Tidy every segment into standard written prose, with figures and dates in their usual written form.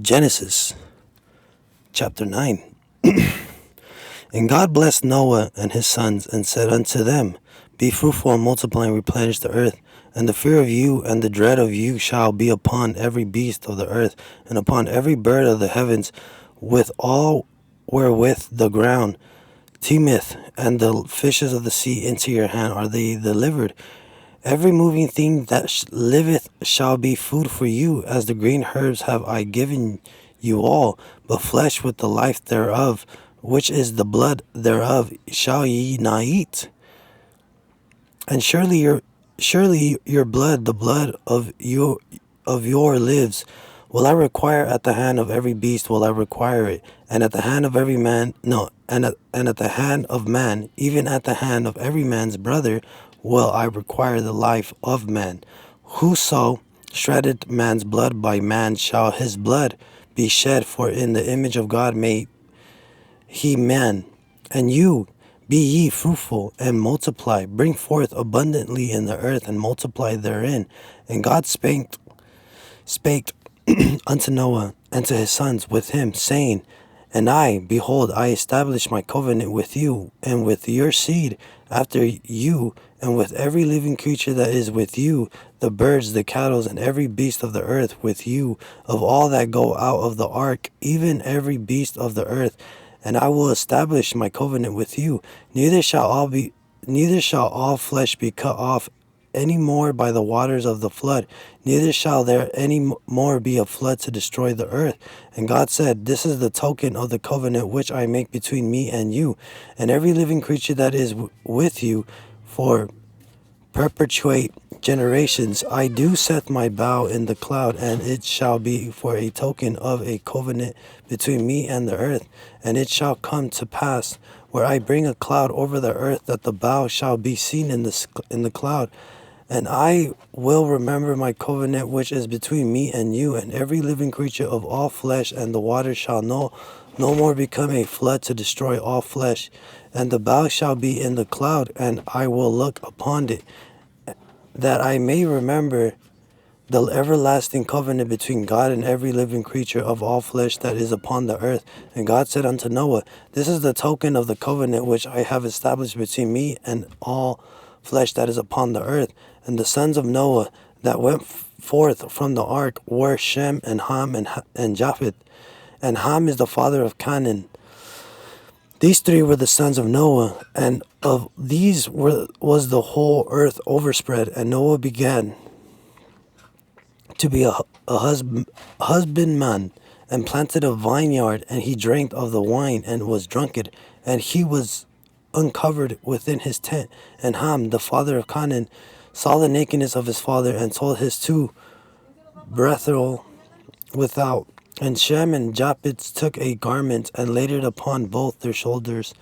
Genesis chapter 9. And God blessed Noah and his sons, and said unto them, Be fruitful and multiply and replenish the earth. And the fear of you and the dread of you shall be upon every beast of the earth, and upon every bird of the heavens, with all wherewith the ground teemeth, and the fishes of the sea into your hand are they delivered. Every moving thing that liveth shall be food for you, as the green herbs have I given you all, but flesh with the life thereof, which is the blood thereof, shall ye not eat. And surely your blood, the blood of your lives, will I require at the hand of every beast will I require it, and at the hand of every man and at the hand of man, even at the hand of every man's brother, will I require the life of man. Whoso sheddeth man's blood, by man shall his blood be shed, for in the image of God made he man. And you, be ye fruitful and multiply, bring forth abundantly in the earth, and multiply therein. And God spake unto Noah and to his sons with him, saying, And I, behold, I establish my covenant with you, and with your seed after you, and with every living creature that is with you, the birds, the cattle, and every beast of the earth with you, of all that go out of the ark, even every beast of the earth. And I will establish my covenant with you. Neither shall all flesh be cut off any more by the waters of the flood, neither shall there any more be a flood to destroy the earth. And God said, This is the token of the covenant which I make between me and you, and every living creature that is with you, for perpetuate generations. I do set my bow in the cloud, and it shall be for a token of a covenant between me and the earth. And it shall come to pass, where I bring a cloud over the earth, that the bow shall be seen in the cloud. And I will remember my covenant which is between me and you, and every living creature of all flesh, and the water shall no more become a flood to destroy all flesh. And the bow shall be in the cloud, and I will look upon it, that I may remember the everlasting covenant between God and every living creature of all flesh that is upon the earth. And God said unto Noah, This is the token of the covenant which I have established between me and all flesh that is upon the earth. And the sons of Noah that went forth from the ark were Shem and Ham and Japheth. And Ham is the father of Canaan. These three were the sons of Noah, and of these was the whole earth overspread. And Noah began to be a husbandman, and planted a vineyard, and he drank of the wine, and was drunken, and he was uncovered within his tent. And Ham, the father of Canaan, saw the nakedness of his father, and told his two brethren without. And Shem and Japheth took a garment, and laid it upon both their shoulders,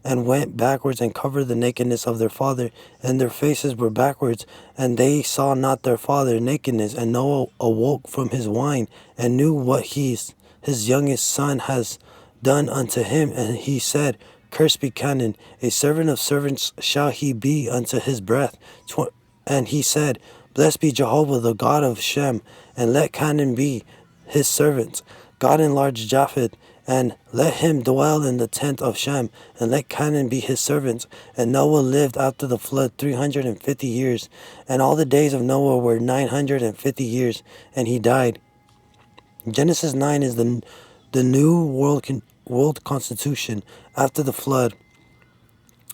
and went backwards, and covered the nakedness of their father, and their faces were backwards, and they saw not their father nakedness. And Noah awoke from his wine, and knew what his youngest son has done unto him. And he said, Cursed be Canaan, a servant of servants shall he be unto his breath. And he said, Blessed be Jehovah, the God of Shem, and let Canaan be his servant. God enlarge Japheth, and let him dwell in the tent of Shem, and let Canaan be his servant. And Noah lived after the flood 350 years, and all the days of Noah were 950 years, and he died. Genesis 9 is the new world constitution after the flood.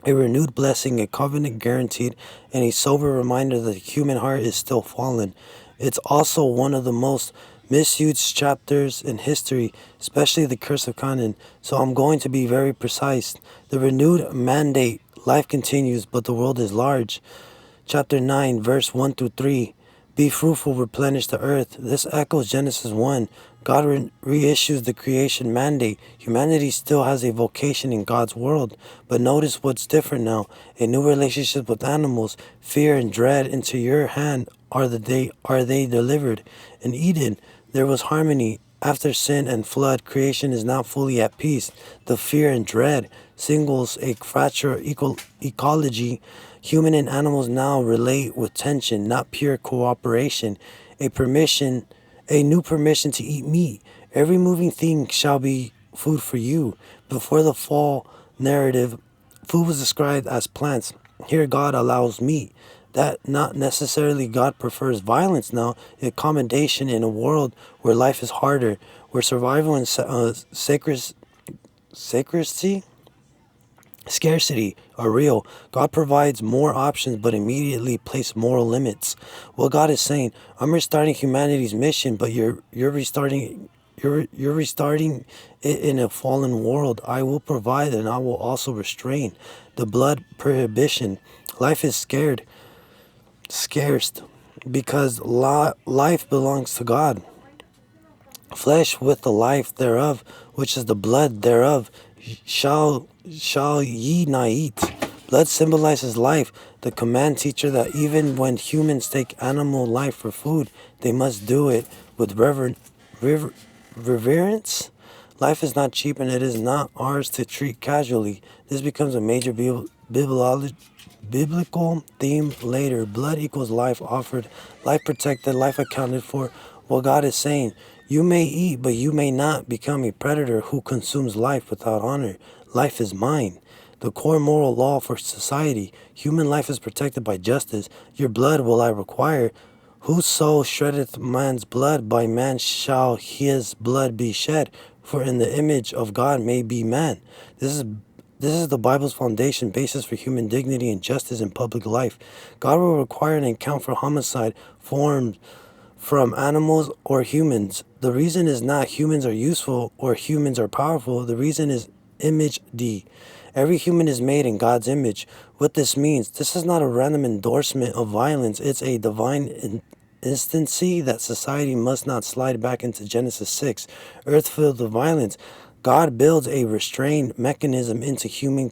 A renewed blessing, a covenant guaranteed, and a sober reminder that the human heart is still fallen. It's also one of the most misused chapters in history, especially the curse of Canaan. So I'm going to be very precise. The renewed mandate, life continues, but the world is large. Chapter 9, verse 1 through 3. Be fruitful, replenish the earth. This echoes Genesis 1. God reissues the creation mandate. Humanity still has a vocation in God's world, but notice what's different now. A new relationship with animals. Fear and dread into your hand are they delivered. In Eden, there was harmony. After sin and flood, creation is now fully at peace. The fear and dread signals a fractured ecology. Human and animals now relate with tension, not pure cooperation. A permission a new permission to eat meat. Every moving thing shall be food for you. Before the fall narrative, food was described as plants. Here, God allows meat. That not necessarily God prefers violence now, a commendation in a world where life is harder, where survival and sacredcy scarcity are real. God provides more options but immediately places moral limits. Well, God is saying, I'm restarting humanity's mission, but you're restarting you're restarting it in a fallen world. I will provide and I will also restrain. The blood prohibition. Life is scarce because life belongs to God. Flesh with the life thereof, which is the blood thereof, shall ye not eat. Blood symbolizes life. The command teacher that even when humans take animal life for food, they must do it with reverence. Life is not cheap and it is not ours to treat casually. This becomes a major biblical theme later. Blood equals life offered, life protected, life accounted for. What God is saying, you may eat, but you may not become a predator who consumes life without honor. Life is mine. The core moral law for society. Human life is protected by justice. Your blood will I require. Whoso sheddeth man's blood, by man shall his blood be shed. For in the image of God may be man. This is the Bible's foundation, basis for human dignity and justice in public life. God will require an account for homicide formed from animals or humans. The reason is not humans are useful or humans are powerful. The reason is image D. Every human is made in God's image. What this means, this is not a random endorsement of violence. It's a divine instancy that society must not slide back into Genesis 6, earth filled with violence. God builds a restraint mechanism into human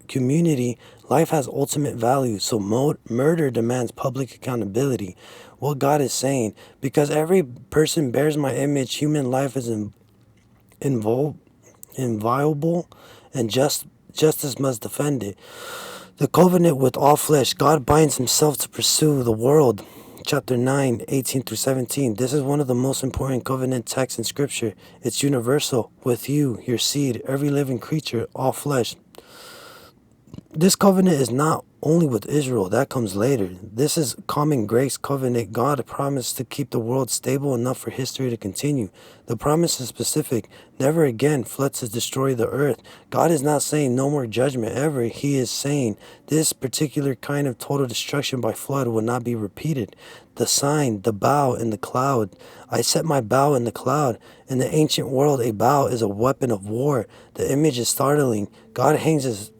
community. Life has ultimate value, so murder demands public accountability. What God is saying, because every person bears my image, human life is inviolable, and justice must defend it. The covenant with all flesh. God binds himself to pursue the world. Chapter 9, 18 through 17. This is one of the most important covenant texts in Scripture. It's universal. With you, your seed, every living creature, all flesh. This covenant is not only with Israel, that comes later. This is common grace covenant. God promised to keep the world stable enough for history to continue. The promise is specific. Never again flood to destroy the earth. God is not saying no more judgment ever. He is saying this particular kind of total destruction by flood will not be repeated. The sign, the bow in the cloud. I set my bow in the cloud. In the ancient world, a bow is a weapon of war. The image is startling. God hangs his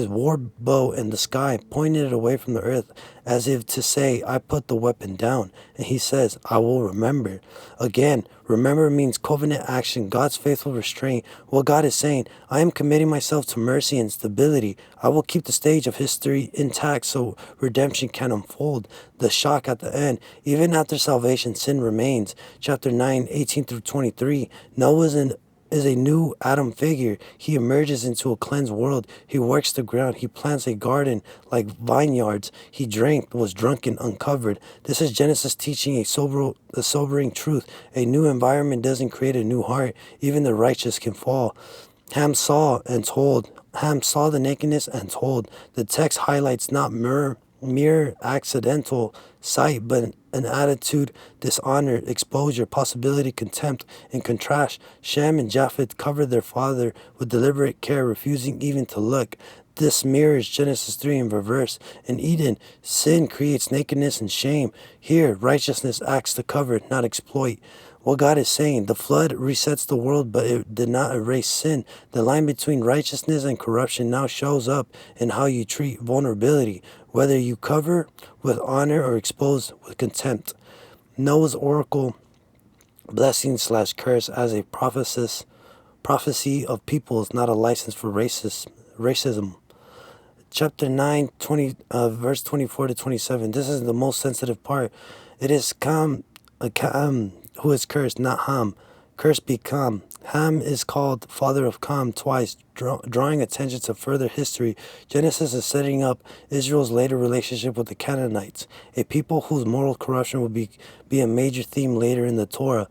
war bow in the sky, pointing it away from the earth, as if to say, I put the weapon down. And he says, I will remember. Again, remember means covenant action, God's faithful restraint. What God is saying, I am committing myself to mercy and stability. I will keep the stage of history intact so redemption can unfold. The shock at the end, even after salvation, sin remains. Chapter 9, 18 through 23. Noah is a new Adam figure. He emerges into a cleansed world. He works the ground. He plants a garden like vineyards. He was drunken, uncovered. This is Genesis teaching a sobering truth. A new environment doesn't create a new heart. Even the righteous can fall. Ham saw the nakedness and told. The text highlights not mere accidental sight, but an attitude, dishonor, exposure, possibility, contempt. In contrast, Shem and Japheth covered their father with deliberate care, refusing even to look. This mirrors Genesis 3 in reverse. In Eden, sin creates nakedness and shame. Here, righteousness acts to cover, not exploit. What God is saying, the flood resets the world, but it did not erase sin. The line between righteousness and corruption now shows up in how you treat vulnerability, whether you cover with honor or expose with contempt. Noah's oracle, blessing/curse as a prophecy of peoples, not a license for racism. Chapter 9, verse 24 to 27. This is the most sensitive part. It is Cam, who is cursed, not Ham. Cursed be Ham. Ham is called father of Ham twice, drawing attention to further history. Genesis is setting up Israel's later relationship with the Canaanites, a people whose moral corruption will be a major theme later in the Torah.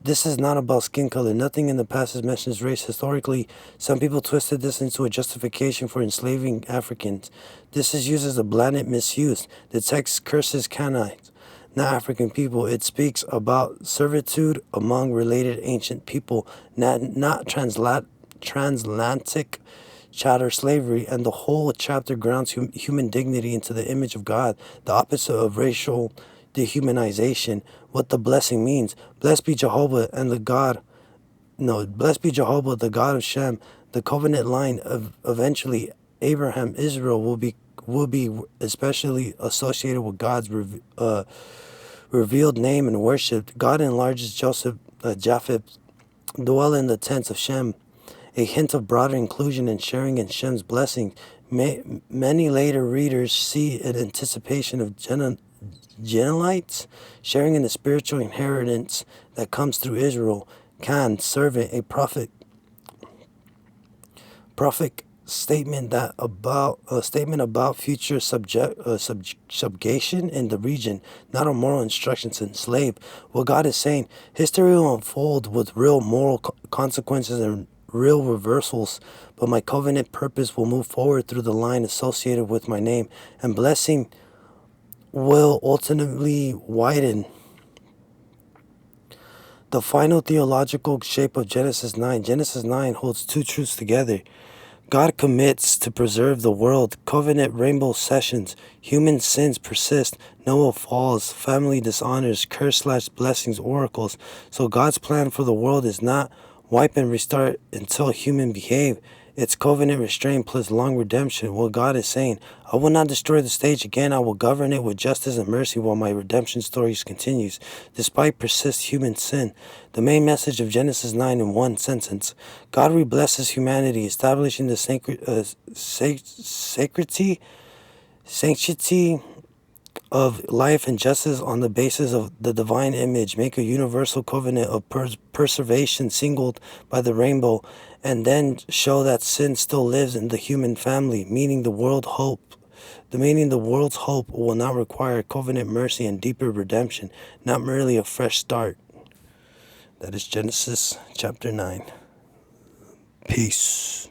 This is not about skin color. Nothing in the passage mentions race. Historically, some people twisted this into a justification for enslaving Africans. This is used as a blatant misuse. The text curses Canaanites, not African people. It speaks about servitude among related ancient people, not transatlantic chattel slavery, and the whole chapter grounds human dignity into the image of God, the opposite of racial dehumanization. What the blessing means: blessed be Jehovah and the God. No, blessed be Jehovah, the God of Shem. The covenant line of eventually Abraham, Israel will be especially associated with God's revealed name and worshipped. God enlarges Japheth, dwell in the tents of Shem, a hint of broader inclusion and sharing in Shem's blessings. Many later readers see an anticipation of Genelites sharing in the spiritual inheritance that comes through Israel. Khan, servant, a prophet statement about future subjugation in the region, not a moral instruction to enslave. What God is saying: history will unfold with real moral consequences and real reversals, but my covenant purpose will move forward through the line associated with my name, and blessing will ultimately widen. The final theological shape of Genesis 9. Genesis 9 holds two truths together. God commits to preserve the world. Covenant rainbow sessions. Human sins persist. Noah falls. Family dishonors. Curse/blessings oracles. So God's plan for the world is not wipe and restart until human behave. It's covenant restraint plus long redemption. What God is saying: I will not destroy the stage again. I will govern it with justice and mercy while my redemption story continues, despite persist human sin. The main message of Genesis 9 in one sentence: God reblesses humanity, establishing the sanctity of life and justice on the basis of the divine image. Make a universal covenant of preservation singled by the rainbow, and then show that sin still lives in the human family, meaning the world's hope will not require covenant mercy and deeper redemption, not merely a fresh start. That is Genesis chapter 9. Peace.